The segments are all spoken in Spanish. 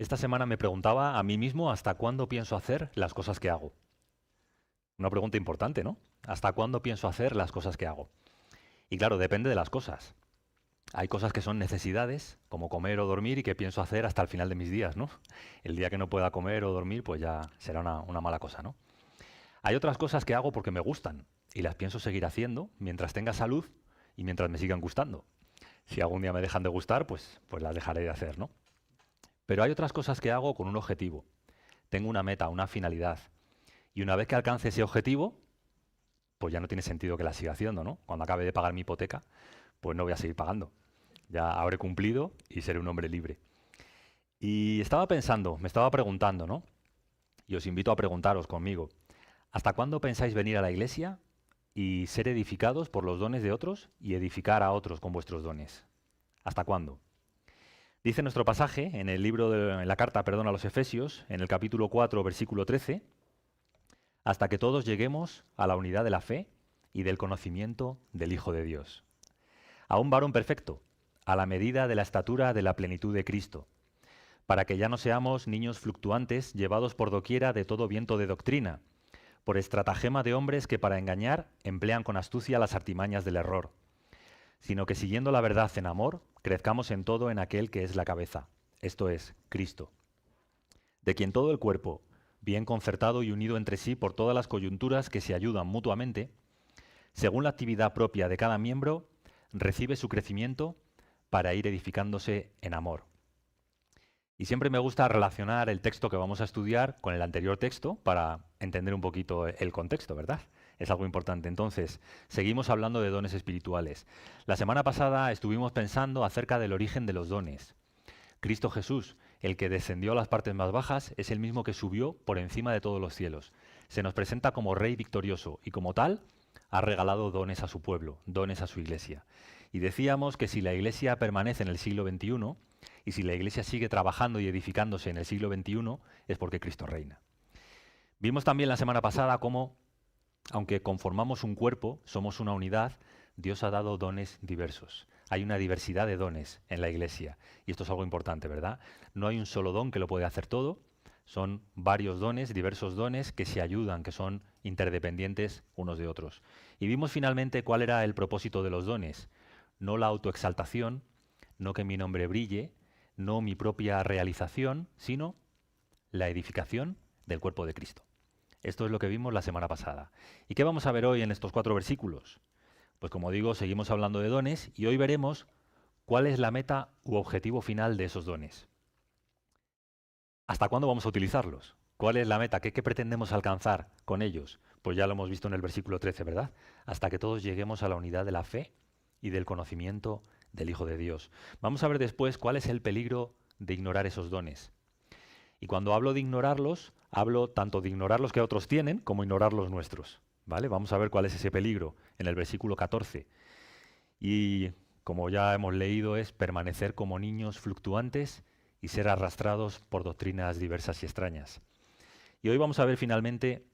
Esta semana me preguntaba a mí mismo hasta cuándo pienso hacer las cosas que hago. Una pregunta importante, ¿no? ¿Hasta cuándo pienso hacer las cosas que hago? Y claro, depende de las cosas. Hay cosas que son necesidades, como comer o dormir, y que pienso hacer hasta el final de mis días, ¿no? El día que no pueda comer o dormir, pues ya será una mala cosa, ¿no? Hay otras cosas que hago porque me gustan y las pienso seguir haciendo mientras tenga salud y mientras me sigan gustando. Si algún día me dejan de gustar, pues las dejaré de hacer, ¿no? Pero hay otras cosas que hago con un objetivo. Tengo una meta, una finalidad. Y una vez que alcance ese objetivo, pues ya no tiene sentido que la siga haciendo, ¿no? Cuando acabe de pagar mi hipoteca, pues no voy a seguir pagando. Ya habré cumplido y seré un hombre libre. Y estaba pensando, me estaba preguntando, ¿no? Y os invito a preguntaros conmigo, ¿hasta cuándo pensáis venir a la iglesia y ser edificados por los dones de otros y edificar a otros con vuestros dones? ¿Hasta cuándo? Dice nuestro pasaje en el en la carta, perdón, a los Efesios, en el capítulo 4, versículo 13, hasta que todos lleguemos a la unidad de la fe y del conocimiento del Hijo de Dios. A un varón perfecto, a la medida de la estatura de la plenitud de Cristo, para que ya no seamos niños fluctuantes llevados por doquiera de todo viento de doctrina, por estratagema de hombres que para engañar emplean con astucia las artimañas del error, sino que siguiendo la verdad en amor, crezcamos en todo en aquel que es la cabeza, esto es, Cristo, de quien todo el cuerpo, bien concertado y unido entre sí por todas las coyunturas que se ayudan mutuamente, según la actividad propia de cada miembro, recibe su crecimiento para ir edificándose en amor. Y siempre me gusta relacionar el texto que vamos a estudiar con el anterior texto para entender un poquito el contexto, ¿verdad? Es algo importante. Entonces, seguimos hablando de dones espirituales. La semana pasada estuvimos pensando acerca del origen de los dones. Cristo Jesús, el que descendió a las partes más bajas, es el mismo que subió por encima de todos los cielos. Se nos presenta como Rey victorioso y como tal ha regalado dones a su pueblo, dones a su iglesia. Y decíamos que si la iglesia permanece en el siglo XXI y si la iglesia sigue trabajando y edificándose en el siglo XXI es porque Cristo reina. Vimos también la semana pasada cómo, aunque conformamos un cuerpo, somos una unidad, Dios ha dado dones diversos. Hay una diversidad de dones en la iglesia. Y esto es algo importante, ¿verdad? No hay un solo don que lo puede hacer todo. Son varios dones, diversos dones que se ayudan, que son interdependientes unos de otros. Y vimos finalmente cuál era el propósito de los dones. No la autoexaltación, no que mi nombre brille, no mi propia realización, sino la edificación del cuerpo de Cristo. Esto es lo que vimos la semana pasada. ¿Y qué vamos a ver hoy en estos 4 versículos? Pues como digo, seguimos hablando de dones y hoy veremos cuál es la meta u objetivo final de esos dones. ¿Hasta cuándo vamos a utilizarlos? ¿Cuál es la meta? ¿Qué pretendemos alcanzar con ellos? Pues ya lo hemos visto en el versículo 13, ¿verdad? Hasta que todos lleguemos a la unidad de la fe y del conocimiento del Hijo de Dios. Vamos a ver después cuál es el peligro de ignorar esos dones. Y cuando hablo de ignorarlos, hablo tanto de ignorar los que otros tienen como ignorar los nuestros. ¿Vale? Vamos a ver cuál es ese peligro en el versículo 14. Y como ya hemos leído, es permanecer como niños fluctuantes y ser arrastrados por doctrinas diversas y extrañas. Y hoy vamos a ver finalmente,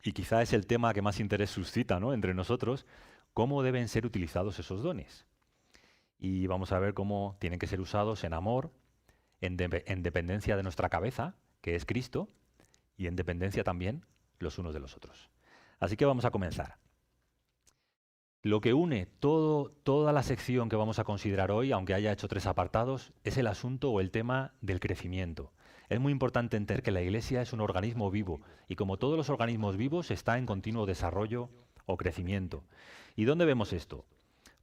y quizá es el tema que más interés suscita, ¿no?, entre nosotros, cómo deben ser utilizados esos dones. Y vamos a ver cómo tienen que ser usados en amor, en dependencia de nuestra cabeza, que es Cristo, y en dependencia también los unos de los otros. Así que vamos a comenzar. Lo que une toda la sección que vamos a considerar hoy, aunque haya hecho 3 apartados, es el asunto o el tema del crecimiento. Es muy importante entender que la Iglesia es un organismo vivo y como todos los organismos vivos está en continuo desarrollo o crecimiento. ¿Y dónde vemos esto?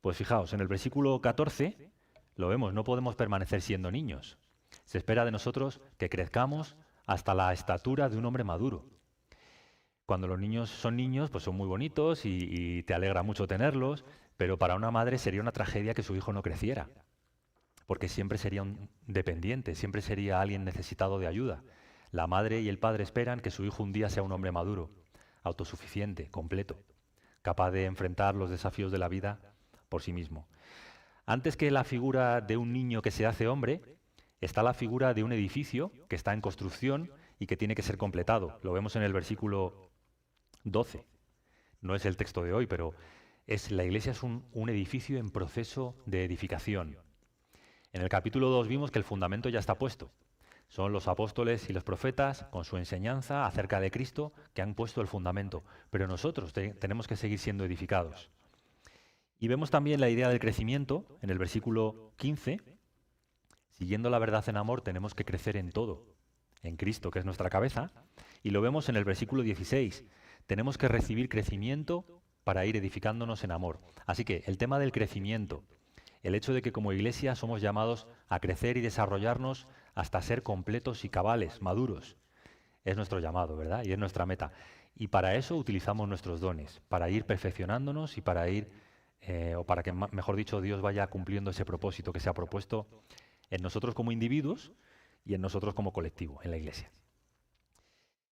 Pues fijaos, en el versículo 14 lo vemos, no podemos permanecer siendo niños. Se espera de nosotros que crezcamos hasta la estatura de un hombre maduro. Cuando los niños, pues son muy bonitos y te alegra mucho tenerlos, pero para una madre sería una tragedia que su hijo no creciera, porque siempre sería un dependiente, siempre sería alguien necesitado de ayuda. La madre y el padre esperan que su hijo un día sea un hombre maduro, autosuficiente, completo, capaz de enfrentar los desafíos de la vida por sí mismo. Antes que la figura de un niño que se hace hombre, está la figura de un edificio que está en construcción y que tiene que ser completado. Lo vemos en el versículo 12. No es el texto de hoy, pero la iglesia es un edificio en proceso de edificación. En el capítulo 2 vimos que el fundamento ya está puesto. Son los apóstoles y los profetas, con su enseñanza acerca de Cristo, que han puesto el fundamento. Pero nosotros tenemos que seguir siendo edificados. Y vemos también la idea del crecimiento en el versículo 15. Siguiendo la verdad en amor, tenemos que crecer en todo, en Cristo, que es nuestra cabeza. Y lo vemos en el versículo 16. Tenemos que recibir crecimiento para ir edificándonos en amor. Así que el tema del crecimiento, el hecho de que como iglesia somos llamados a crecer y desarrollarnos hasta ser completos y cabales, maduros, es nuestro llamado, ¿verdad? Y es nuestra meta. Y para eso utilizamos nuestros dones, para ir perfeccionándonos y para ir, o para que, mejor dicho, Dios vaya cumpliendo ese propósito que se ha propuesto en nosotros como individuos y en nosotros como colectivo, en la iglesia.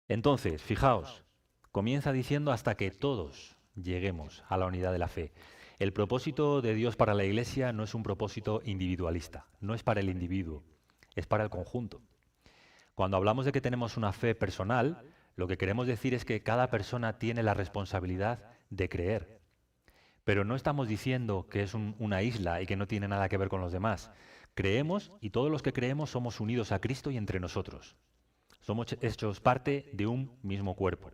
Entonces, fijaos, comienza diciendo hasta que todos lleguemos a la unidad de la fe. El propósito de Dios para la iglesia no es un propósito individualista, no es para el individuo, es para el conjunto. Cuando hablamos de que tenemos una fe personal, lo que queremos decir es que cada persona tiene la responsabilidad de creer. Pero no estamos diciendo que es una isla y que no tiene nada que ver con los demás. Creemos y todos los que creemos somos unidos a Cristo y entre nosotros. Somos hechos parte de un mismo cuerpo.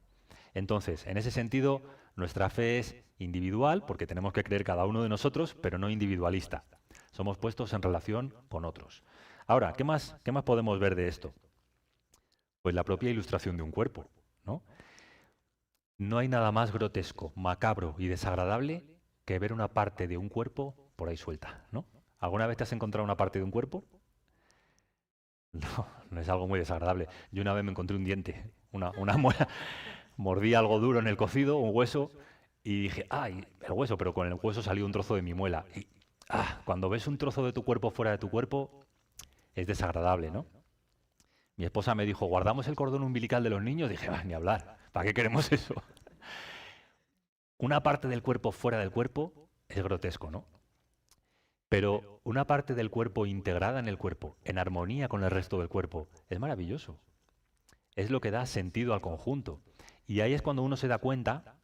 Entonces, en ese sentido, nuestra fe es individual, porque tenemos que creer cada uno de nosotros, pero no individualista. Somos puestos en relación con otros. Ahora, ¿qué más podemos ver de esto? Pues la propia ilustración de un cuerpo, ¿no? No hay nada más grotesco, macabro y desagradable que ver una parte de un cuerpo por ahí suelta, ¿no? ¿Alguna vez te has encontrado una parte de un cuerpo? No, no es algo muy desagradable. Yo una vez me encontré un diente, una muela, mordí algo duro en el cocido, un hueso, y dije, ¡ay, el hueso! Pero con el hueso salió un trozo de mi muela. Y, cuando ves un trozo de tu cuerpo fuera de tu cuerpo, es desagradable, ¿no? Mi esposa me dijo, ¿guardamos el cordón umbilical de los niños? Dije, ni hablar, ¿para qué queremos eso? Una parte del cuerpo fuera del cuerpo es grotesco, ¿no? Pero una parte del cuerpo integrada en el cuerpo, en armonía con el resto del cuerpo, es maravilloso. Es lo que da sentido al conjunto. Y ahí es cuando uno se da cuenta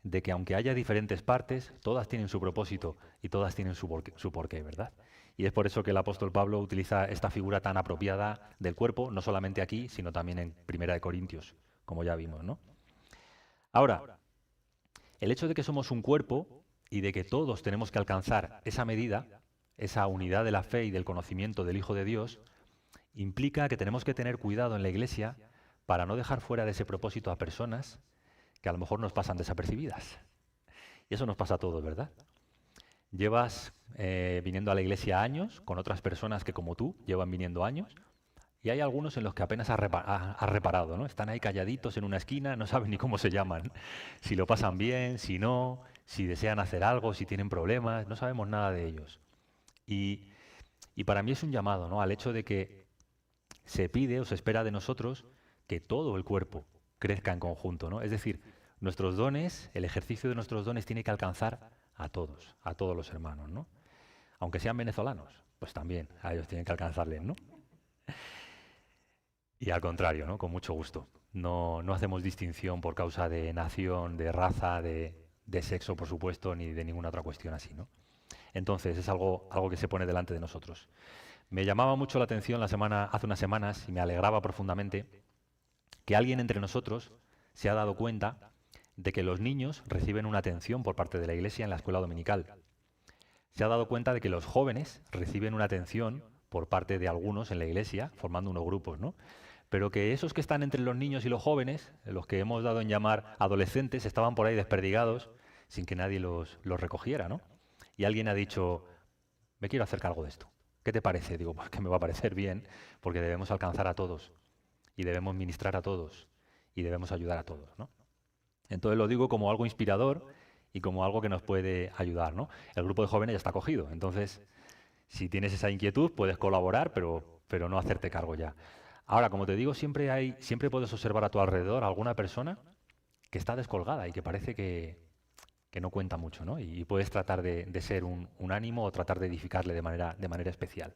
de que aunque haya diferentes partes, todas tienen su propósito y todas tienen su porqué, ¿verdad? Y es por eso que el apóstol Pablo utiliza esta figura tan apropiada del cuerpo, no solamente aquí, sino también en Primera de Corintios, como ya vimos, ¿no? Ahora, el hecho de que somos un cuerpo y de que todos tenemos que alcanzar esa medida, esa unidad de la fe y del conocimiento del Hijo de Dios, implica que tenemos que tener cuidado en la Iglesia para no dejar fuera de ese propósito a personas que a lo mejor nos pasan desapercibidas. Y eso nos pasa a todos, ¿verdad? Llevas viniendo a la Iglesia años con otras personas que como tú llevan viniendo años, y hay algunos en los que apenas has reparado, ¿no? Están ahí calladitos en una esquina, no saben ni cómo se llaman, si lo pasan bien, si no, si desean hacer algo, si tienen problemas, no sabemos nada de ellos. Y para mí es un llamado, ¿no?, al hecho de que se pide o se espera de nosotros que todo el cuerpo crezca en conjunto, ¿no? Es decir, nuestros dones, el ejercicio de nuestros dones tiene que alcanzar a todos los hermanos, ¿no? Aunque sean venezolanos, pues también a ellos tienen que alcanzarles, ¿no? Y al contrario, ¿no?, con mucho gusto. No hacemos distinción por causa de nación, de raza, de sexo, por supuesto, ni de ninguna otra cuestión así, ¿no? Entonces es algo que se pone delante de nosotros. Me llamaba mucho la atención hace unas semanas y me alegraba profundamente que alguien entre nosotros se ha dado cuenta de que los niños reciben una atención por parte de la Iglesia en la escuela dominical. Se ha dado cuenta de que los jóvenes reciben una atención por parte de algunos en la Iglesia, formando unos grupos, ¿no? Pero que esos que están entre los niños y los jóvenes, los que hemos dado en llamar adolescentes, estaban por ahí desperdigados sin que nadie los recogiera, ¿no? Y alguien ha dicho, me quiero hacer cargo de esto. ¿Qué te parece? Digo, pues que me va a parecer bien, porque debemos alcanzar a todos, y debemos ministrar a todos, y debemos ayudar a todos, ¿no? Entonces lo digo como algo inspirador y como algo que nos puede ayudar, ¿no? El grupo de jóvenes ya está cogido, entonces si tienes esa inquietud puedes colaborar, pero no hacerte cargo ya. Ahora, como te digo, siempre puedes observar a tu alrededor a alguna persona que está descolgada y que parece que no cuenta mucho, ¿no? Y puedes tratar de ser un ánimo o tratar de edificarle de manera especial.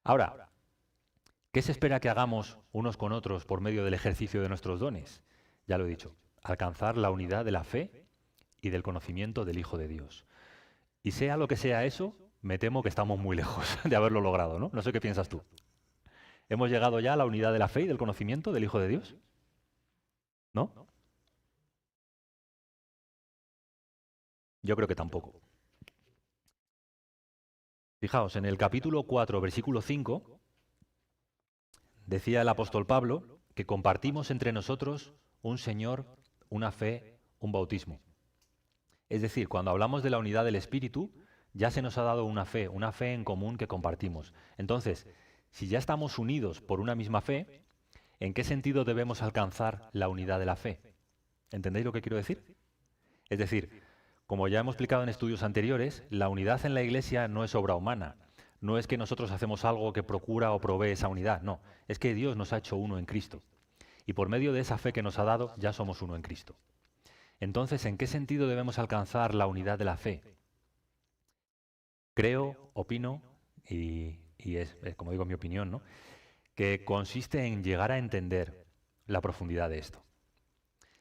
Ahora, ¿qué se espera que hagamos unos con otros por medio del ejercicio de nuestros dones? Ya lo he dicho, alcanzar la unidad de la fe y del conocimiento del Hijo de Dios. Y sea lo que sea eso, me temo que estamos muy lejos de haberlo logrado, ¿no? No sé qué piensas tú. ¿Hemos llegado ya a la unidad de la fe y del conocimiento del Hijo de Dios? ¿No? Yo creo que tampoco. Fijaos, en el capítulo 4, versículo 5, decía el apóstol Pablo que compartimos entre nosotros un Señor, una fe, un bautismo. Es decir, cuando hablamos de la unidad del Espíritu, ya se nos ha dado una fe en común que compartimos. Entonces, si ya estamos unidos por una misma fe, ¿en qué sentido debemos alcanzar la unidad de la fe? ¿Entendéis lo que quiero decir? Es decir, como ya hemos explicado en estudios anteriores, la unidad en la Iglesia no es obra humana. No es que nosotros hacemos algo que procura o provee esa unidad, no. Es que Dios nos ha hecho uno en Cristo. Y por medio de esa fe que nos ha dado, ya somos uno en Cristo. Entonces, ¿en qué sentido debemos alcanzar la unidad de la fe? Creo, opino, y es, como digo, mi opinión, ¿no?, que consiste en llegar a entender la profundidad de esto.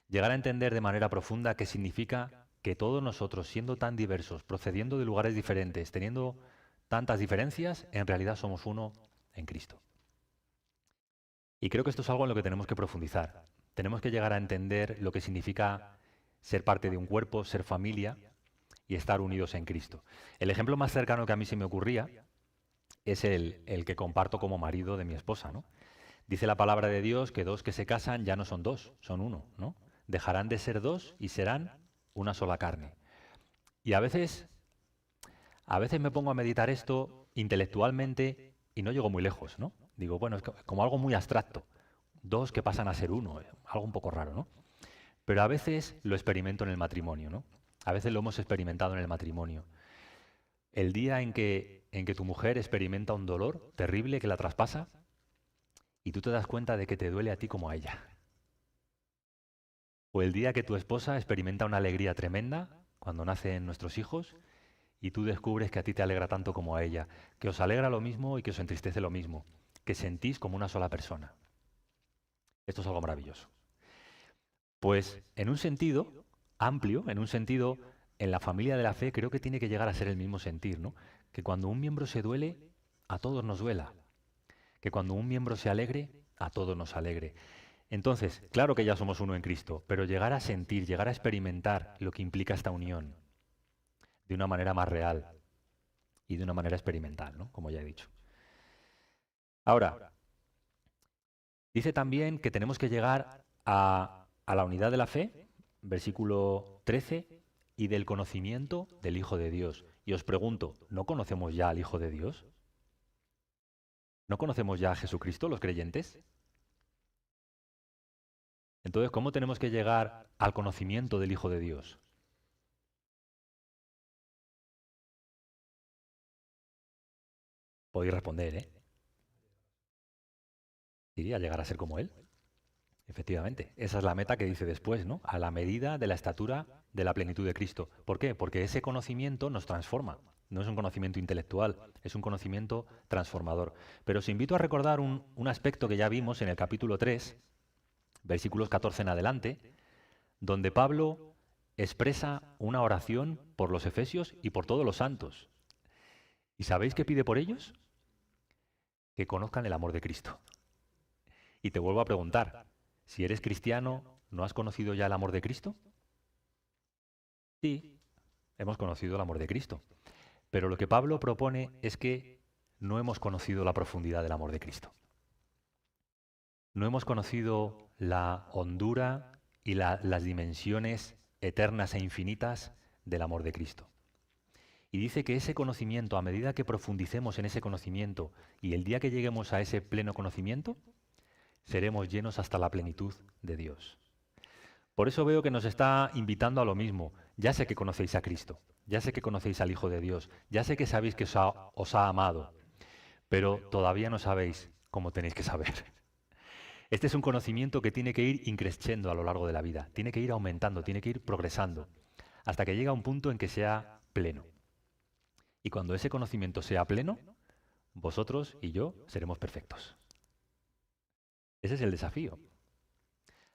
Llegar a entender de manera profunda qué significa que todos nosotros, siendo tan diversos, procediendo de lugares diferentes, teniendo tantas diferencias, en realidad somos uno en Cristo. Y creo que esto es algo en lo que tenemos que profundizar. Tenemos que llegar a entender lo que significa ser parte de un cuerpo, ser familia y estar unidos en Cristo. El ejemplo más cercano que a mí se me ocurría es el que comparto como marido de mi esposa, ¿no? Dice la palabra de Dios que dos que se casan ya no son dos, son uno, ¿no? Dejarán de ser dos y serán una sola carne. Y a veces me pongo a meditar esto intelectualmente y no llego muy lejos, ¿no? Digo, bueno, es como algo muy abstracto. Dos que pasan a ser uno, algo un poco raro, ¿no? Pero a veces lo experimento en el matrimonio, ¿no? A veces lo hemos experimentado en el matrimonio. El día en que tu mujer experimenta un dolor terrible que la traspasa y tú te das cuenta de que te duele a ti como a ella. O el día que tu esposa experimenta una alegría tremenda cuando nacen nuestros hijos y tú descubres que a ti te alegra tanto como a ella, que os alegra lo mismo y que os entristece lo mismo, que sentís como una sola persona. Esto es algo maravilloso. Pues en un sentido amplio, en la familia de la fe, creo que tiene que llegar a ser el mismo sentir, ¿no? Que cuando un miembro se duele, a todos nos duela. Que cuando un miembro se alegre, a todos nos alegre. Entonces, claro que ya somos uno en Cristo, pero llegar a sentir, llegar a experimentar lo que implica esta unión de una manera más real y de una manera experimental, ¿no?, como ya he dicho. Ahora, dice también que tenemos que llegar a la unidad de la fe, versículo 13, y del conocimiento del Hijo de Dios. Y os pregunto, ¿no conocemos ya al Hijo de Dios? ¿No conocemos ya a Jesucristo, los creyentes? Entonces, ¿cómo tenemos que llegar al conocimiento del Hijo de Dios? Podéis responder, ¿eh? Iría a llegar a ser como Él. Efectivamente, esa es la meta que dice después, ¿no? A la medida de la estatura de la plenitud de Cristo. ¿Por qué? Porque ese conocimiento nos transforma. No es un conocimiento intelectual, es un conocimiento transformador. Pero os invito a recordar un aspecto que ya vimos en el capítulo 3, versículos 14 en adelante, donde Pablo expresa una oración por los efesios y por todos los santos. ¿Y sabéis qué pide por ellos? Que conozcan el amor de Cristo. Y te vuelvo a preguntar, si eres cristiano, ¿no has conocido ya el amor de Cristo? Sí, hemos conocido el amor de Cristo. Pero lo que Pablo propone es que no hemos conocido la profundidad del amor de Cristo. No hemos conocido la hondura y las dimensiones eternas e infinitas del amor de Cristo. Y dice que ese conocimiento, a medida que profundicemos en ese conocimiento y el día que lleguemos a ese pleno conocimiento, seremos llenos hasta la plenitud de Dios. Por eso veo que nos está invitando a lo mismo. Ya sé que conocéis a Cristo, ya sé que conocéis al Hijo de Dios, ya sé que sabéis que os ha amado, pero todavía no sabéis cómo tenéis que saber. Este es un conocimiento que tiene que ir increciendo a lo largo de la vida, tiene que ir aumentando, tiene que ir progresando, hasta que llegue a un punto en que sea pleno. Y cuando ese conocimiento sea pleno, vosotros y yo seremos perfectos. Ese es el desafío.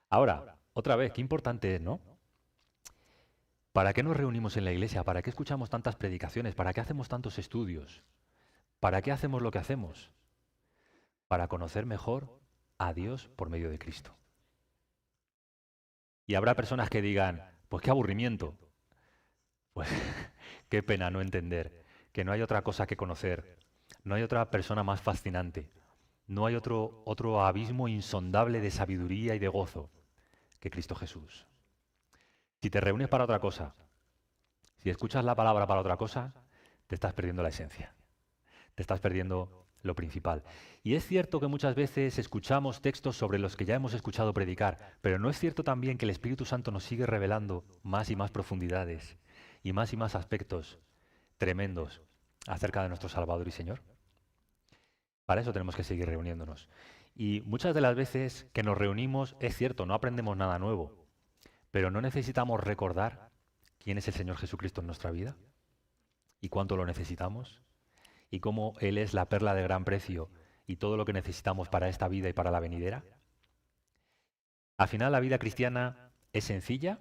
Ahora, otra vez, qué importante es, ¿no? ¿Para qué nos reunimos en la iglesia? ¿Para qué escuchamos tantas predicaciones? ¿Para qué hacemos tantos estudios? ¿Para qué hacemos lo que hacemos? para conocer mejor a Dios por medio de Cristo. Y habrá personas que digan, pues qué aburrimiento. Pues qué pena no entender que no hay otra cosa que conocer, no hay otra persona más fascinante, no hay otro abismo insondable de sabiduría y de gozo que Cristo Jesús. Si te reúnes para otra cosa, si escuchas la palabra para otra cosa, te estás perdiendo la esencia, te estás perdiendo lo principal. Y es cierto que muchas veces escuchamos textos sobre los que ya hemos escuchado predicar, pero ¿no es cierto también que el Espíritu Santo nos sigue revelando más y más profundidades y más aspectos tremendos acerca de nuestro Salvador y Señor? Para eso tenemos que seguir reuniéndonos. Y muchas de las veces que nos reunimos, es cierto, no aprendemos nada nuevo, pero ¿no necesitamos recordar quién es el Señor Jesucristo en nuestra vida? ¿Y cuánto lo necesitamos? ¿Y cómo Él es la perla de gran precio y todo lo que necesitamos para esta vida y para la venidera? Al final la vida cristiana es sencilla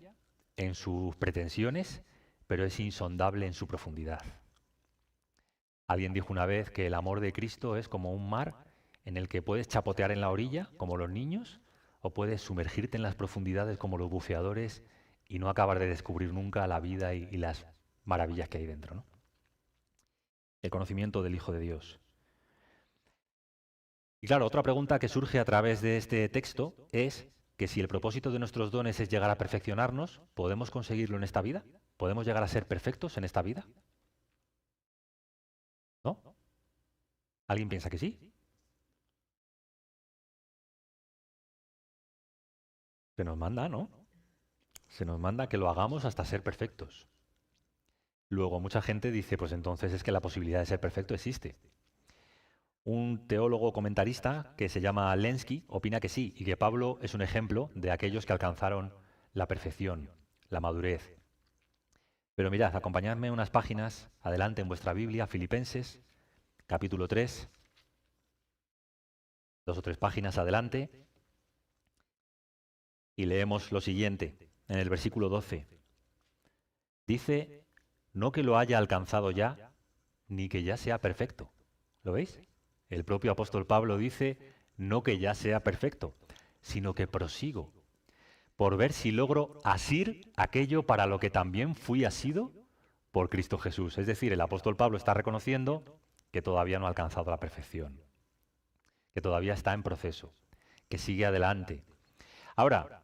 en sus pretensiones, pero es insondable en su profundidad. Alguien dijo una vez que el amor de Cristo es como un mar en el que puedes chapotear en la orilla, como los niños, o puedes sumergirte en las profundidades como los buceadores y no acabar de descubrir nunca la vida y las maravillas que hay dentro, ¿no? El conocimiento del Hijo de Dios. Y claro, otra pregunta que surge a través de este texto es que si el propósito de nuestros dones es llegar a perfeccionarnos, ¿podemos conseguirlo en esta vida? ¿Podemos llegar a ser perfectos en esta vida? ¿No? ¿Alguien piensa que sí? Se nos manda, ¿no? Se nos manda que lo hagamos hasta ser perfectos. Luego mucha gente dice, pues entonces es que la posibilidad de ser perfecto existe. Un teólogo comentarista que se llama Lenski opina que sí y que Pablo es un ejemplo de aquellos que alcanzaron la perfección, la madurez. Pero mirad, acompañadme unas páginas adelante en vuestra Biblia, Filipenses, capítulo 3, 2 o 3 páginas adelante, y leemos lo siguiente, en el versículo 12. Dice, no que lo haya alcanzado ya, ni que ya sea perfecto. ¿Lo veis? El propio apóstol Pablo dice, no que ya sea perfecto, sino que prosigo, por ver si logro asir aquello para lo que también fui asido por Cristo Jesús. Es decir, el apóstol Pablo está reconociendo que todavía no ha alcanzado la perfección, que todavía está en proceso, que sigue adelante. Ahora,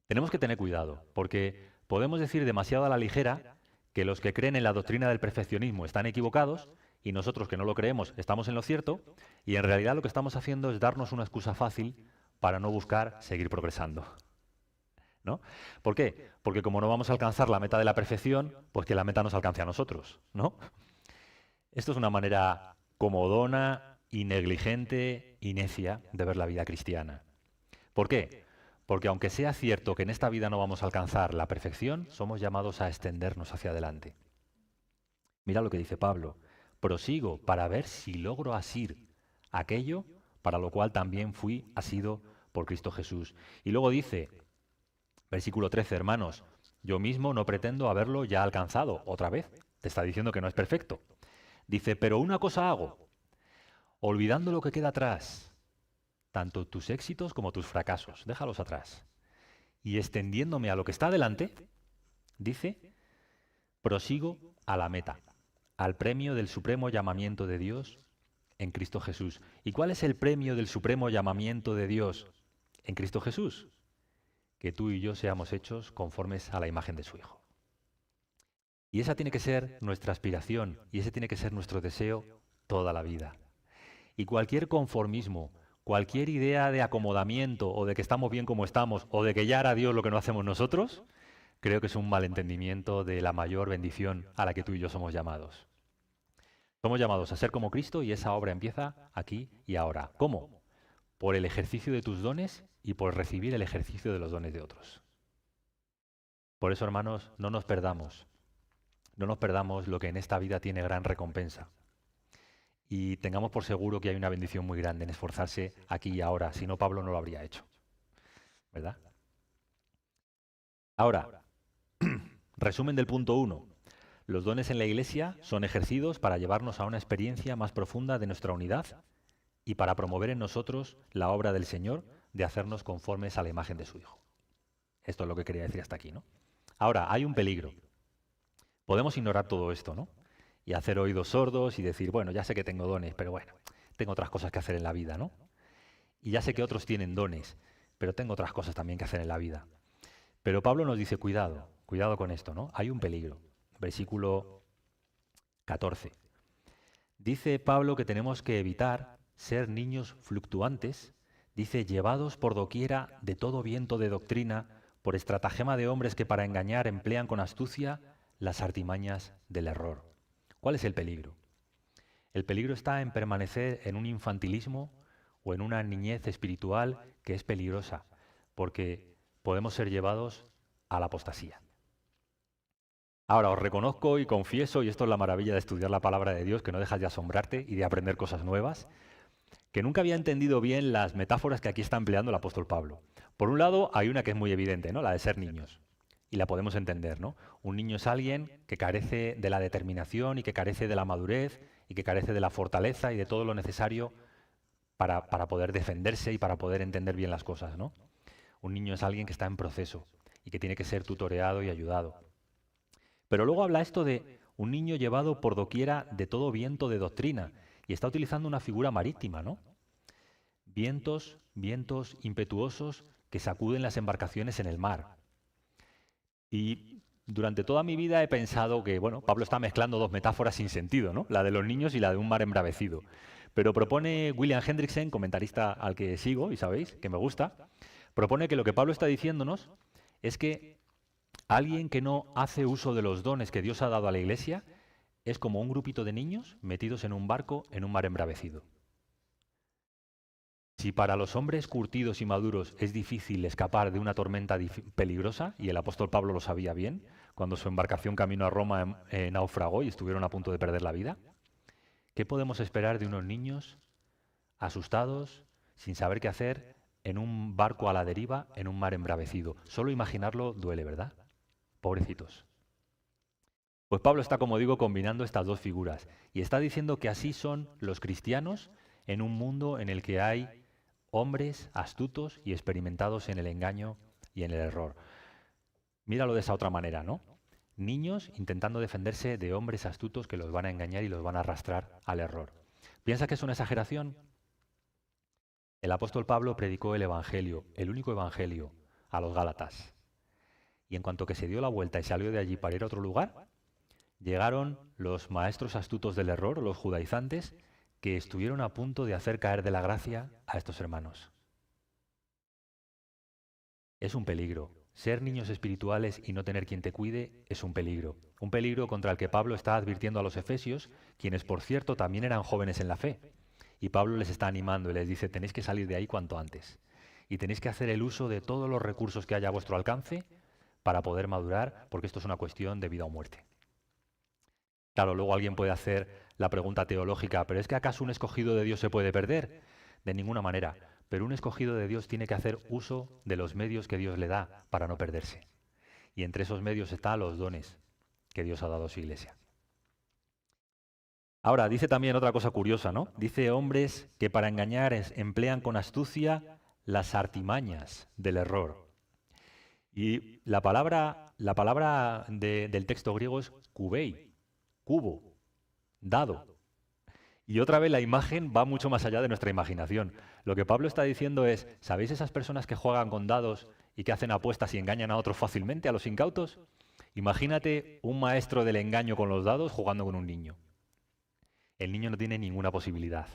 tenemos que tener cuidado, porque podemos decir demasiado a la ligera que los que creen en la doctrina del perfeccionismo están equivocados y nosotros que no lo creemos estamos en lo cierto, y en realidad lo que estamos haciendo es darnos una excusa fácil para no buscar seguir progresando. ¿No? ¿Por qué? Porque como no vamos a alcanzar la meta de la perfección, pues que la meta nos alcance a nosotros, ¿no? Esto es una manera comodona y negligente y necia de ver la vida cristiana. ¿Por qué? Porque aunque sea cierto que en esta vida no vamos a alcanzar la perfección, somos llamados a extendernos hacia adelante. Mira lo que dice Pablo. Prosigo para ver si logro asir aquello para lo cual también fui asido por Cristo Jesús. Y luego dice, versículo 13, hermanos, yo mismo no pretendo haberlo ya alcanzado. Otra vez, te está diciendo que no es perfecto. Dice, pero una cosa hago, olvidando lo que queda atrás, tanto tus éxitos como tus fracasos, déjalos atrás. Y extendiéndome a lo que está delante, dice, prosigo a la meta, al premio del supremo llamamiento de Dios en Cristo Jesús. ¿Y cuál es el premio del supremo llamamiento de Dios en Cristo Jesús? Que tú y yo seamos hechos conformes a la imagen de su Hijo. Y esa tiene que ser nuestra aspiración y ese tiene que ser nuestro deseo toda la vida. Y cualquier conformismo, cualquier idea de acomodamiento o de que estamos bien como estamos o de que ya hará Dios lo que no hacemos nosotros, creo que es un malentendimiento de la mayor bendición a la que tú y yo somos llamados. Somos llamados a ser como Cristo y esa obra empieza aquí y ahora. ¿Cómo? Por el ejercicio de tus dones y por recibir el ejercicio de los dones de otros. Por eso, hermanos, no nos perdamos. No nos perdamos lo que en esta vida tiene gran recompensa. Y tengamos por seguro que hay una bendición muy grande en esforzarse aquí y ahora. Si no, Pablo no lo habría hecho. ¿Verdad? Ahora, resumen del punto 1. Los dones en la Iglesia son ejercidos para llevarnos a una experiencia más profunda de nuestra unidad y para promover en nosotros la obra del Señor de hacernos conformes a la imagen de su Hijo. Esto es lo que quería decir hasta aquí, ¿no? Ahora, hay un peligro. Podemos ignorar todo esto, ¿no? Y hacer oídos sordos y decir, bueno, ya sé que tengo dones, pero bueno, tengo otras cosas que hacer en la vida, ¿no? Y ya sé que otros tienen dones, pero tengo otras cosas también que hacer en la vida. Pero Pablo nos dice, cuidado, cuidado con esto, ¿no? Hay un peligro. Versículo 14. Dice Pablo que tenemos que evitar ser niños fluctuantes, dice, llevados por doquiera de todo viento de doctrina, por estratagema de hombres que para engañar emplean con astucia las artimañas del error. ¿Cuál es el peligro? El peligro está en permanecer en un infantilismo o en una niñez espiritual que es peligrosa, porque podemos ser llevados a la apostasía. Ahora, os reconozco y confieso, y esto es la maravilla de estudiar la palabra de Dios, que no dejas de asombrarte y de aprender cosas nuevas, que nunca había entendido bien las metáforas que aquí está empleando el apóstol Pablo. Por un lado, hay una que es muy evidente, ¿no? La de ser niños. Y la podemos entender, ¿no? Un niño es alguien que carece de la determinación y que carece de la madurez y que carece de la fortaleza y de todo lo necesario para poder defenderse y para poder entender bien las cosas, ¿no? Un niño es alguien que está en proceso y que tiene que ser tutoreado y ayudado. Pero luego habla esto de un niño llevado por doquiera de todo viento de doctrina y está utilizando una figura marítima, ¿no? Vientos impetuosos que sacuden las embarcaciones en el mar. Y durante toda mi vida he pensado que, bueno, Pablo está mezclando dos metáforas sin sentido, ¿no? La de los niños y la de un mar embravecido. Pero propone William Hendrickson, comentarista al que sigo y sabéis que me gusta, propone que lo que Pablo está diciéndonos es que alguien que no hace uso de los dones que Dios ha dado a la Iglesia es como un grupito de niños metidos en un barco en un mar embravecido. Si para los hombres curtidos y maduros es difícil escapar de una tormenta peligrosa, y el apóstol Pablo lo sabía bien, cuando su embarcación camino a Roma naufragó y estuvieron a punto de perder la vida, ¿qué podemos esperar de unos niños asustados, sin saber qué hacer, en un barco a la deriva, en un mar embravecido? Solo imaginarlo duele, ¿verdad? Pobrecitos. Pues Pablo está, como digo, combinando estas dos figuras y está diciendo que así son los cristianos en un mundo en el que hay hombres astutos y experimentados en el engaño y en el error. Míralo de esa otra manera, ¿no? Niños intentando defenderse de hombres astutos que los van a engañar y los van a arrastrar al error. ¿Piensa que es una exageración? El apóstol Pablo predicó el Evangelio, el único Evangelio, a los Gálatas. Y en cuanto que se dio la vuelta y salió de allí para ir a otro lugar, llegaron los maestros astutos del error, los judaizantes, que estuvieron a punto de hacer caer de la gracia a estos hermanos. Es un peligro. Ser niños espirituales y no tener quien te cuide es un peligro. Un peligro contra el que Pablo está advirtiendo a los efesios, quienes por cierto también eran jóvenes en la fe. Y Pablo les está animando y les dice, tenéis que salir de ahí cuanto antes. Y tenéis que hacer el uso de todos los recursos que haya a vuestro alcance para poder madurar, porque esto es una cuestión de vida o muerte. Claro, luego alguien puede hacer la pregunta teológica, ¿pero es que acaso un escogido de Dios se puede perder? De ninguna manera. Pero un escogido de Dios tiene que hacer uso de los medios que Dios le da para no perderse. Y entre esos medios están los dones que Dios ha dado a su iglesia. Ahora, dice también otra cosa curiosa, ¿no? Dice hombres que para engañar emplean con astucia las artimañas del error. Y la palabra del texto griego es kubei, cubo, dado. Y otra vez la imagen va mucho más allá de nuestra imaginación. Lo que Pablo está diciendo es, ¿sabéis esas personas que juegan con dados y que hacen apuestas y engañan a otros fácilmente, a los incautos? Imagínate un maestro del engaño con los dados jugando con un niño. El niño no tiene ninguna posibilidad.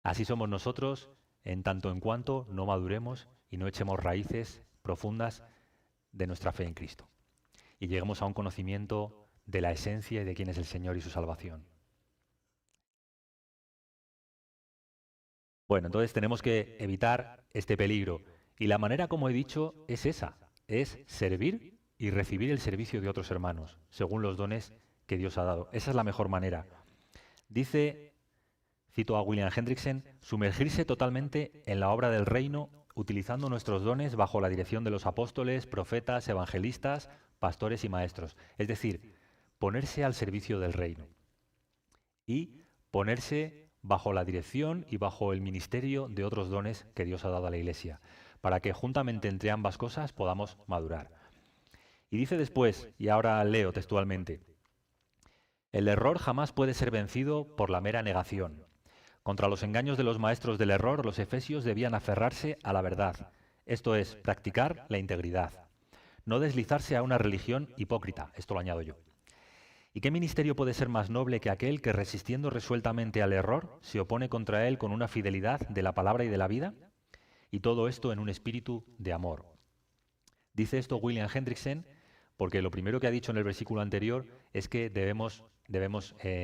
Así somos nosotros en tanto en cuanto no maduremos y no echemos raíces profundas de nuestra fe en Cristo. Y lleguemos a un conocimiento de la esencia y de quién es el Señor y su salvación. Bueno, entonces tenemos que evitar este peligro. Y la manera, como he dicho, es esa. Es servir y recibir el servicio de otros hermanos, según los dones que Dios ha dado. Esa es la mejor manera. Dice, cito a William Hendrickson, sumergirse totalmente en la obra del reino, utilizando nuestros dones bajo la dirección de los apóstoles, profetas, evangelistas, pastores y maestros. Es decir, ponerse al servicio del reino. Y ponerse bajo la dirección y bajo el ministerio de otros dones que Dios ha dado a la Iglesia, para que juntamente entre ambas cosas podamos madurar. Y dice después, y ahora leo textualmente, el error jamás puede ser vencido por la mera negación. Contra los engaños de los maestros del error, los efesios debían aferrarse a la verdad, esto es, practicar la integridad, no deslizarse a una religión hipócrita, esto lo añado yo. ¿Y qué ministerio puede ser más noble que aquel que, resistiendo resueltamente al error, se opone contra él con una fidelidad de la palabra y de la vida? Y todo esto en un espíritu de amor. Dice esto William Hendrickson porque lo primero que ha dicho en el versículo anterior es que debemos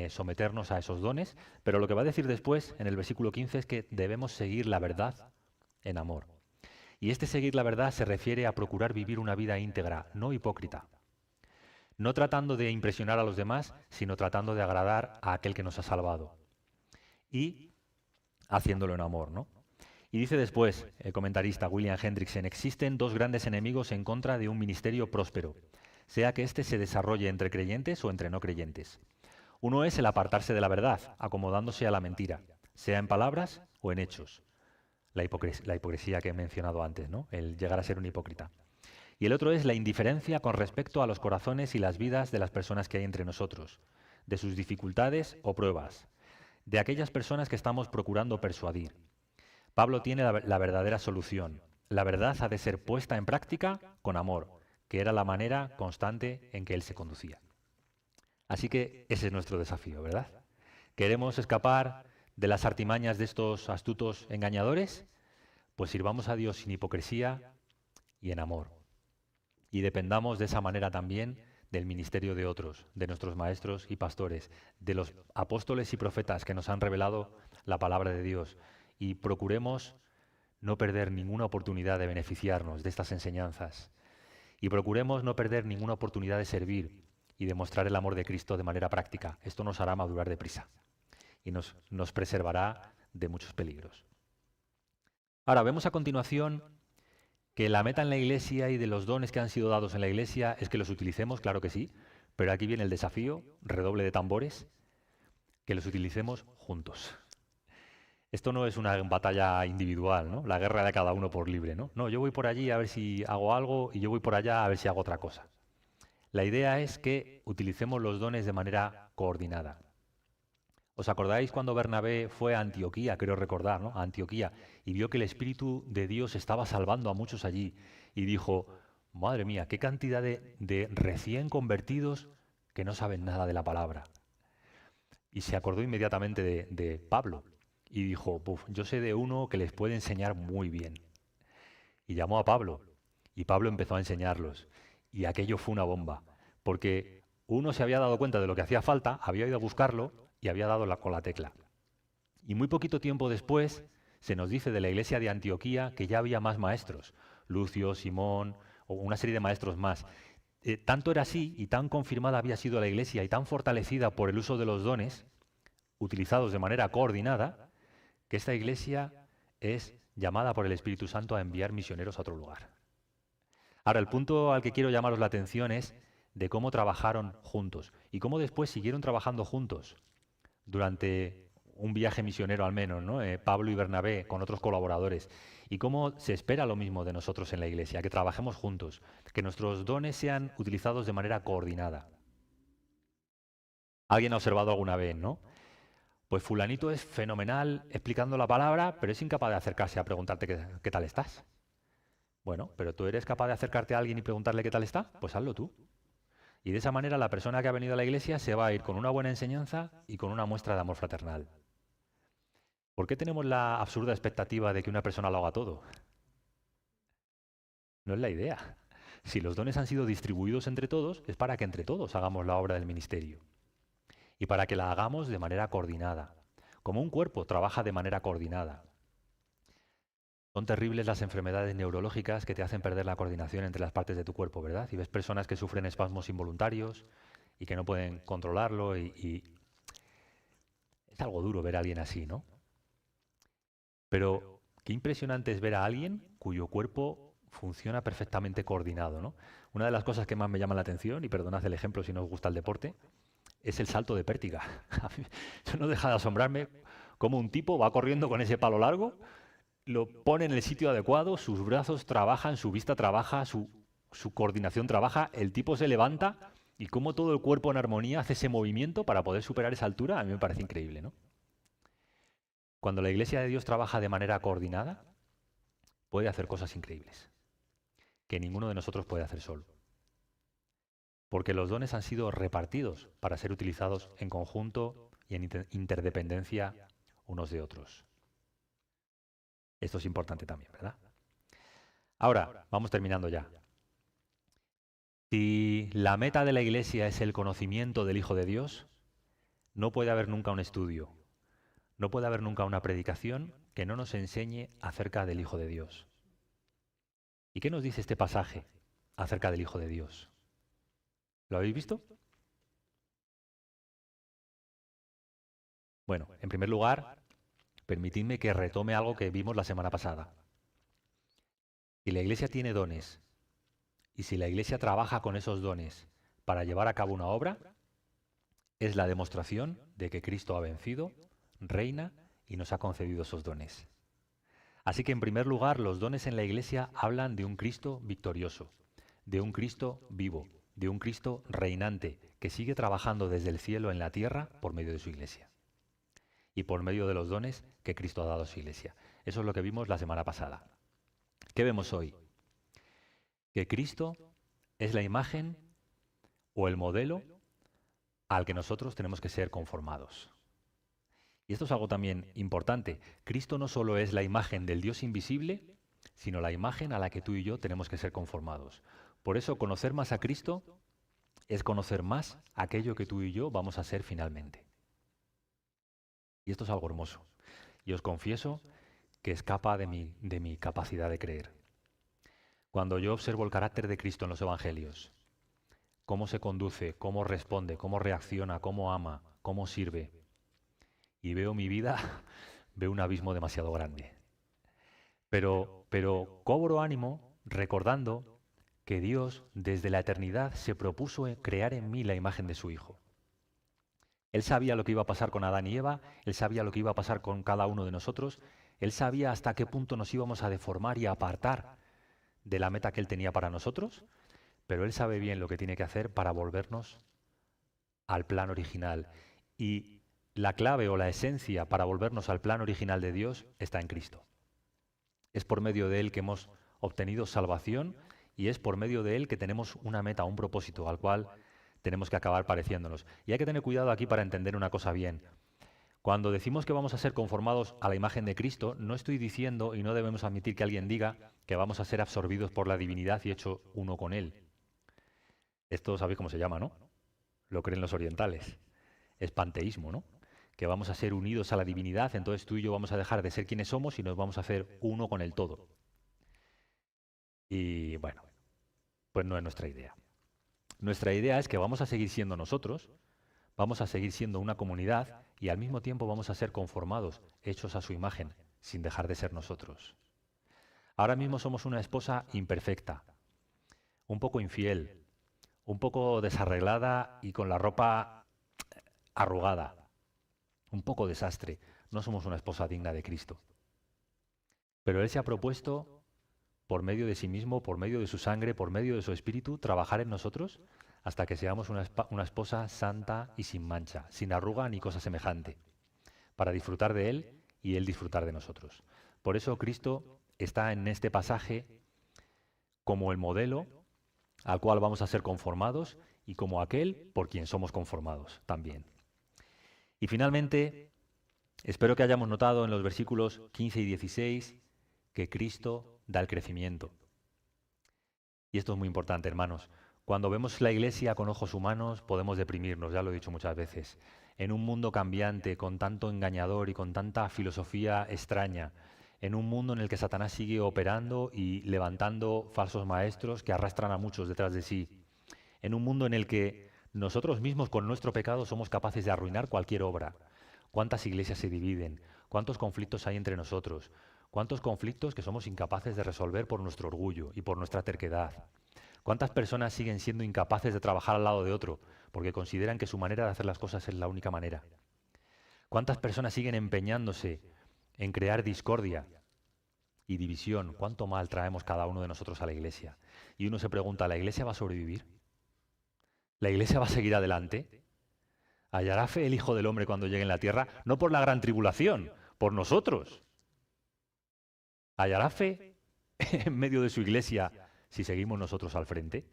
someternos a esos dones, pero lo que va a decir después, en el versículo 15, es que debemos seguir la verdad en amor. Y este seguir la verdad se refiere a procurar vivir una vida íntegra, no hipócrita. No tratando de impresionar a los demás, sino tratando de agradar a aquel que nos ha salvado. Y haciéndolo en amor, ¿no? Y dice después el comentarista William Hendrickson, existen dos grandes enemigos en contra de un ministerio próspero, sea que éste se desarrolle entre creyentes o entre no creyentes. Uno es el apartarse de la verdad, acomodándose a la mentira, sea en palabras o en hechos. La hipocresía que he mencionado antes, ¿no? El llegar a ser un hipócrita. Y el otro es la indiferencia con respecto a los corazones y las vidas de las personas que hay entre nosotros, de sus dificultades o pruebas, de aquellas personas que estamos procurando persuadir. Pablo tiene la verdadera solución. La verdad ha de ser puesta en práctica con amor, que era la manera constante en que él se conducía. Así que ese es nuestro desafío, ¿verdad? ¿Queremos escapar de las artimañas de estos astutos engañadores? Pues sirvamos a Dios sin hipocresía y en amor. Y dependamos de esa manera también del ministerio de otros, de nuestros maestros y pastores, de los apóstoles y profetas que nos han revelado la palabra de Dios. Y procuremos no perder ninguna oportunidad de beneficiarnos de estas enseñanzas. Y procuremos no perder ninguna oportunidad de servir y de mostrar el amor de Cristo de manera práctica. Esto nos hará madurar deprisa y nos preservará de muchos peligros. Ahora, vemos a continuación que la meta en la Iglesia y de los dones que han sido dados en la Iglesia es que los utilicemos, claro que sí, pero aquí viene el desafío, redoble de tambores, que los utilicemos juntos. Esto no es una batalla individual, ¿no? La guerra de cada uno por libre, ¿no? No, yo voy por allí a ver si hago algo y yo voy por allá a ver si hago otra cosa. La idea es que utilicemos los dones de manera coordinada. ¿Os acordáis cuando Bernabé fue a Antioquía, creo recordar, ¿no? A Antioquía, y vio que el Espíritu de Dios estaba salvando a muchos allí y dijo, madre mía, qué cantidad de recién convertidos que no saben nada de la palabra. Y se acordó inmediatamente de Pablo. Y dijo, yo sé de uno que les puede enseñar muy bien. Y llamó a Pablo. Y Pablo empezó a enseñarlos. Y aquello fue una bomba. Porque uno se había dado cuenta de lo que hacía falta, había ido a buscarlo y había dado con la tecla. Y muy poquito tiempo después se nos dice de la iglesia de Antioquía que ya había más maestros. Lucio, Simón, o una serie de maestros más. Tanto era así y tan confirmada había sido la iglesia y tan fortalecida por el uso de los dones, utilizados de manera coordinada, que esta iglesia es llamada por el Espíritu Santo a enviar misioneros a otro lugar. Ahora, el punto al que quiero llamaros la atención es de cómo trabajaron juntos y cómo después siguieron trabajando juntos durante un viaje misionero al menos, ¿no? Pablo y Bernabé con otros colaboradores. Y cómo se espera lo mismo de nosotros en la iglesia, que trabajemos juntos, que nuestros dones sean utilizados de manera coordinada. Alguien ha observado alguna vez, ¿no? Pues fulanito es fenomenal explicando la palabra, pero es incapaz de acercarse a preguntarte qué tal estás. Bueno, pero tú eres capaz de acercarte a alguien y preguntarle qué tal está, pues hazlo tú. Y de esa manera la persona que ha venido a la iglesia se va a ir con una buena enseñanza y con una muestra de amor fraternal. ¿Por qué tenemos la absurda expectativa de que una persona lo haga todo? No es la idea. Si los dones han sido distribuidos entre todos, es para que entre todos hagamos la obra del ministerio. Y para que la hagamos de manera coordinada. Como un cuerpo trabaja de manera coordinada. Son terribles las enfermedades neurológicas que te hacen perder la coordinación entre las partes de tu cuerpo, ¿verdad? Y ves personas que sufren espasmos involuntarios y que no pueden controlarlo y es algo duro ver a alguien así, ¿no? Pero qué impresionante es ver a alguien cuyo cuerpo funciona perfectamente coordinado, ¿no? Una de las cosas que más me llama la atención, y perdonad el ejemplo si no os gusta el deporte, es el salto de pértiga. Eso no deja de asombrarme cómo un tipo va corriendo con ese palo largo, lo pone en el sitio adecuado, sus brazos trabajan, su vista trabaja, su coordinación trabaja, el tipo se levanta y cómo todo el cuerpo en armonía hace ese movimiento para poder superar esa altura, a mí me parece increíble, ¿no? Cuando la Iglesia de Dios trabaja de manera coordinada, puede hacer cosas increíbles, que ninguno de nosotros puede hacer solo. Porque los dones han sido repartidos para ser utilizados en conjunto y en interdependencia unos de otros. Esto es importante también, ¿verdad? Ahora, vamos terminando ya. Si la meta de la Iglesia es el conocimiento del Hijo de Dios, no puede haber nunca un estudio, no puede haber nunca una predicación que no nos enseñe acerca del Hijo de Dios. ¿Y qué nos dice este pasaje acerca del Hijo de Dios? ¿Lo habéis visto? Bueno, en primer lugar, permitidme que retome algo que vimos la semana pasada. Si la Iglesia tiene dones y si la Iglesia trabaja con esos dones para llevar a cabo una obra, es la demostración de que Cristo ha vencido, reina y nos ha concedido esos dones. Así que en primer lugar, los dones en la Iglesia hablan de un Cristo victorioso, de un Cristo vivo, de un Cristo reinante que sigue trabajando desde el cielo en la tierra por medio de su Iglesia y por medio de los dones que Cristo ha dado a su Iglesia. Eso es lo que vimos la semana pasada. ¿Qué vemos hoy? Que Cristo es la imagen o el modelo al que nosotros tenemos que ser conformados. Y esto es algo también importante. Cristo no solo es la imagen del Dios invisible, sino la imagen a la que tú y yo tenemos que ser conformados. Por eso, conocer más a Cristo es conocer más aquello que tú y yo vamos a ser finalmente. Y esto es algo hermoso. Y os confieso que escapa de mi capacidad de creer. Cuando yo observo el carácter de Cristo en los Evangelios, cómo se conduce, cómo responde, cómo reacciona, cómo ama, cómo sirve, y veo mi vida, veo un abismo demasiado grande. Pero cobro ánimo recordando que Dios desde la eternidad se propuso crear en mí la imagen de su Hijo. Él sabía lo que iba a pasar con Adán y Eva, Él sabía lo que iba a pasar con cada uno de nosotros, Él sabía hasta qué punto nos íbamos a deformar y a apartar de la meta que Él tenía para nosotros, pero Él sabe bien lo que tiene que hacer para volvernos al plan original. Y la clave o la esencia para volvernos al plan original de Dios está en Cristo. Es por medio de Él que hemos obtenido salvación y es por medio de Él que tenemos una meta, un propósito al cual tenemos que acabar pareciéndonos. Y hay que tener cuidado aquí para entender una cosa bien. Cuando decimos que vamos a ser conformados a la imagen de Cristo, no estoy diciendo, y no debemos admitir que alguien diga, que vamos a ser absorbidos por la divinidad y hecho uno con Él. Esto sabéis cómo se llama, ¿no? Lo creen los orientales. Es panteísmo, ¿no? Que vamos a ser unidos a la divinidad, entonces tú y yo vamos a dejar de ser quienes somos y nos vamos a hacer uno con el todo. Y bueno, pues no es nuestra idea. Nuestra idea es que vamos a seguir siendo nosotros, vamos a seguir siendo una comunidad y al mismo tiempo vamos a ser conformados, hechos a su imagen, sin dejar de ser nosotros. Ahora mismo somos una esposa imperfecta, un poco infiel, un poco desarreglada y con la ropa arrugada, un poco desastre. No somos una esposa digna de Cristo. Pero Él se ha propuesto, por medio de sí mismo, por medio de su sangre, por medio de su espíritu, trabajar en nosotros hasta que seamos una esposa santa y sin mancha, sin arruga ni cosa semejante, para disfrutar de Él y Él disfrutar de nosotros. Por eso Cristo está en este pasaje como el modelo al cual vamos a ser conformados y como aquel por quien somos conformados también. Y finalmente, espero que hayamos notado en los versículos 15 y 16 que Cristo da el crecimiento. Y esto es muy importante, hermanos. Cuando vemos la Iglesia con ojos humanos podemos deprimirnos, ya lo he dicho muchas veces. En un mundo cambiante, con tanto engañador y con tanta filosofía extraña, en un mundo en el que Satanás sigue operando y levantando falsos maestros que arrastran a muchos detrás de sí, en un mundo en el que nosotros mismos con nuestro pecado somos capaces de arruinar cualquier obra. ¿Cuántas iglesias se dividen? ¿Cuántos conflictos hay entre nosotros? ¿Cuántos conflictos que somos incapaces de resolver por nuestro orgullo y por nuestra terquedad? ¿Cuántas personas siguen siendo incapaces de trabajar al lado de otro porque consideran que su manera de hacer las cosas es la única manera? ¿Cuántas personas siguen empeñándose en crear discordia y división? ¿Cuánto mal traemos cada uno de nosotros a la iglesia? Y uno se pregunta, ¿la iglesia va a sobrevivir? ¿La iglesia va a seguir adelante? ¿Hallará fe el Hijo del Hombre cuando llegue en la tierra? No por la gran tribulación, por nosotros. ¿Hallará fe en medio de su iglesia si seguimos nosotros al frente?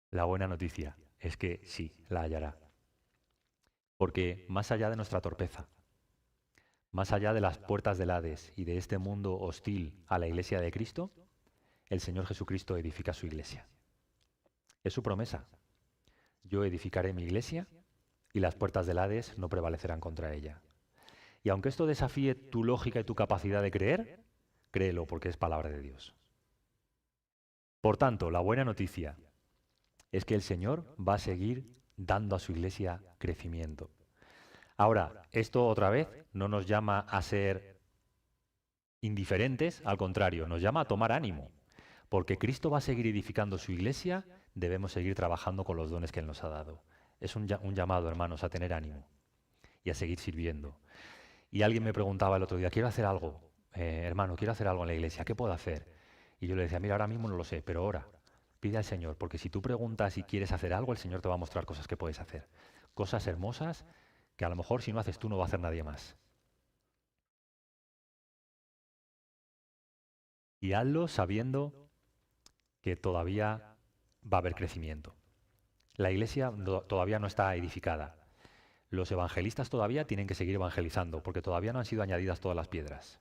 La buena noticia es que sí, la hallará. Porque más allá de nuestra torpeza, más allá de las puertas del Hades y de este mundo hostil a la iglesia de Cristo, el Señor Jesucristo edifica su iglesia. Es su promesa. Yo edificaré mi iglesia y las puertas del Hades no prevalecerán contra ella. Y aunque esto desafíe tu lógica y tu capacidad de creer, créelo porque es palabra de Dios. Por tanto, la buena noticia es que el Señor va a seguir dando a su iglesia crecimiento. Ahora, esto otra vez no nos llama a ser indiferentes, al contrario, nos llama a tomar ánimo. Porque Cristo va a seguir edificando su iglesia, debemos seguir trabajando con los dones que Él nos ha dado. Es un llamado, hermanos, a tener ánimo y a seguir sirviendo. Y alguien me preguntaba el otro día, quiero hacer algo, hermano, quiero hacer algo en la iglesia, ¿qué puedo hacer? Y yo le decía, mira, ahora mismo no lo sé, pero ora, pide al Señor, porque si tú preguntas y quieres hacer algo, el Señor te va a mostrar cosas que puedes hacer. Cosas hermosas que a lo mejor si no haces tú no va a hacer nadie más. Y hazlo sabiendo que todavía va a haber crecimiento. La iglesia todavía no está edificada. Los evangelistas todavía tienen que seguir evangelizando, porque todavía no han sido añadidas todas las piedras.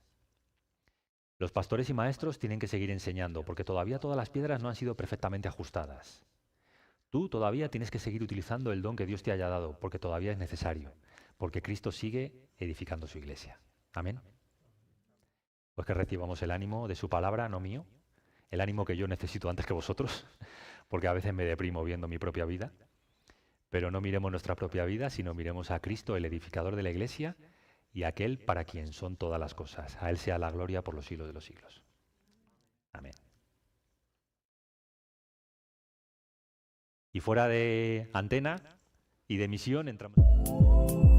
Los pastores y maestros tienen que seguir enseñando, porque todavía todas las piedras no han sido perfectamente ajustadas. Tú todavía tienes que seguir utilizando el don que Dios te haya dado, porque todavía es necesario, porque Cristo sigue edificando su iglesia. Amén. Pues que recibamos el ánimo de su palabra, no mío, el ánimo que yo necesito antes que vosotros, porque a veces me deprimo viendo mi propia vida, pero no miremos nuestra propia vida, sino miremos a Cristo, el edificador de la iglesia, y aquel para quien son todas las cosas. A Él sea la gloria por los siglos de los siglos. Amén. Y fuera de antena y de misión entramos...